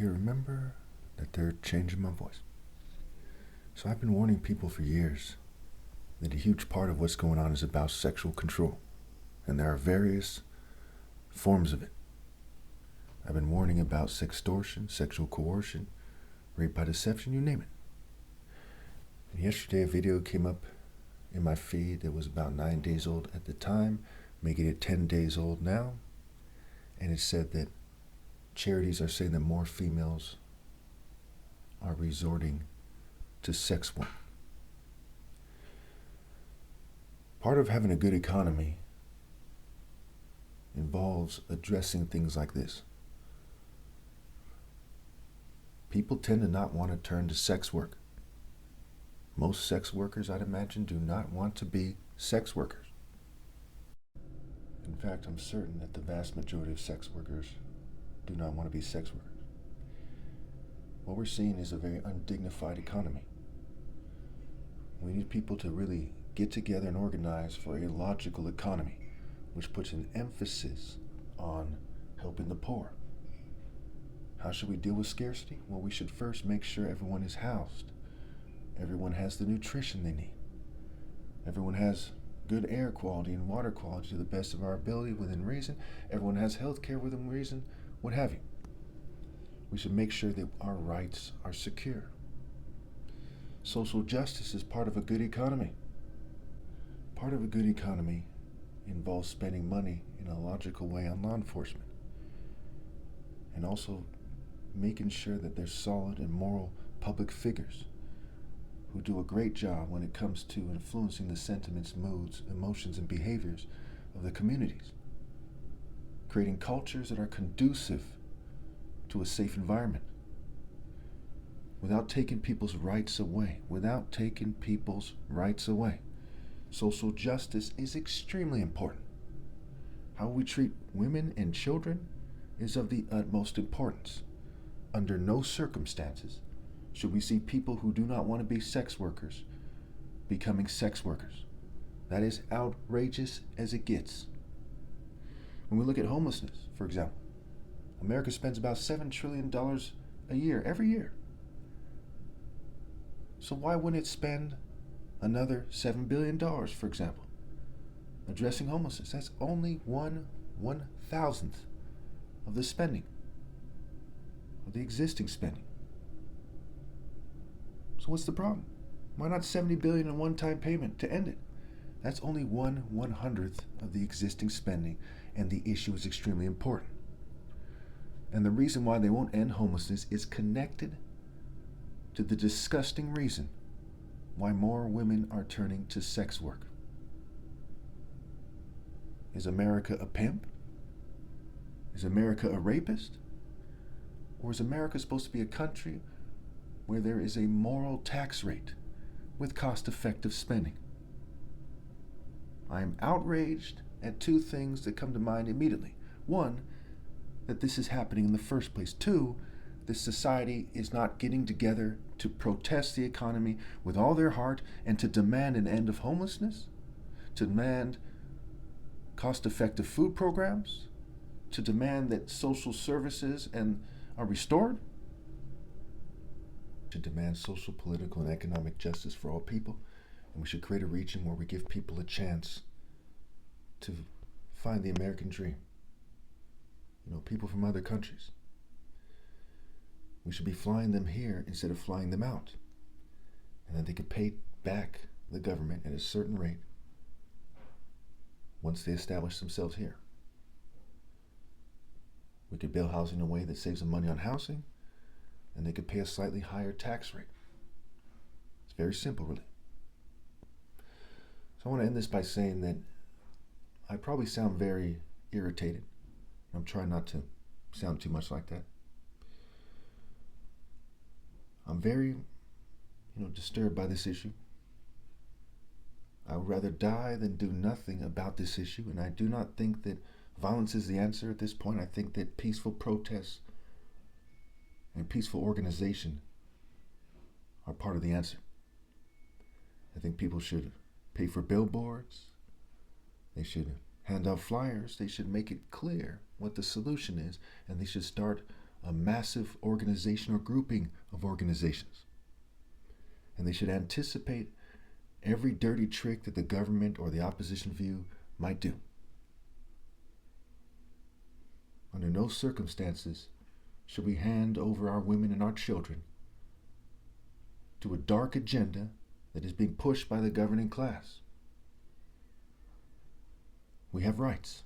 You remember that they're changing my voice. So I've been warning people for years that a huge part of what's going on is about sexual control, and there are various forms of it. I've been warning about sextortion, sexual coercion, rape by deception, you name it. And yesterday a video came up in my feed that was about 9 days old at the time, making it 10 days old now, and it said that charities are saying that more females are resorting to sex work. Part of having a good economy involves addressing things like this. People tend to not want to turn to sex work. Most sex workers, I'd imagine, do not want to be sex workers. In fact, I'm certain that the vast majority of sex workers do not want to be sex workers. What we're seeing is a very undignified economy. We need people to really get together and organize for a logical economy, which puts an emphasis on helping the poor. How should we deal with scarcity? Well, we should first make sure everyone is housed. Everyone has the nutrition they need. Everyone has good air quality and water quality to the best of our ability within reason. Everyone has health care within reason, what have you. We should make sure that our rights are secure. Social justice is part of a good economy. Part of a good economy involves spending money in a logical way on law enforcement, and also making sure that there's solid and moral public figures who do a great job when it comes to influencing the sentiments, moods, emotions, and behaviors of the communities, creating cultures that are conducive to a safe environment without taking people's rights away. Social justice is extremely important. How we treat women and children is of the utmost importance. Under no circumstances should we see people who do not want to be sex workers becoming sex workers. That is outrageous as it gets. When we look at homelessness, for example, America spends about $7 trillion a year, every year. So why wouldn't it spend another $7 billion, for example, addressing homelessness? That's only 1/1000th of the spending, of the existing spending. So what's the problem? Why not $70 billion in one-time payment to end it? That's only 1/100th of the existing spending, and the issue is extremely important. And the reason why they won't end homelessness is connected to the disgusting reason why more women are turning to sex work. Is America a pimp? Is America a rapist? Or is America supposed to be a country where there is a moral tax rate with cost-effective spending? I am outraged at two things that come to mind immediately. One, that this is happening in the first place. Two, this society is not getting together to protest the economy with all their heart and to demand an end of homelessness, to demand cost-effective food programs, to demand that social services are restored, to demand social, political, and economic justice for all people. And we should create a region where we give people a chance to find the American dream. People from other countries. We should be flying them here instead of flying them out. And then they could pay back the government at a certain rate once they establish themselves here. We could build housing in a way that saves them money on housing, and they could pay a slightly higher tax rate. It's very simple, really. So I want to end this by saying that I probably sound very irritated. I'm trying not to sound too much like that. I'm very, disturbed by this issue. I would rather die than do nothing about this issue, and I do not think that violence is the answer at this point. I think that peaceful protests and peaceful organization are part of the answer. I think people should pay for billboards. They should hand out flyers. They should make it clear what the solution is, and they should start a massive organization or grouping of organizations. And they should anticipate every dirty trick that the government or the opposition view might do. Under no circumstances should we hand over our women and our children to a dark agenda that is being pushed by the governing class. We have rights.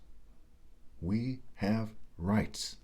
We have rights.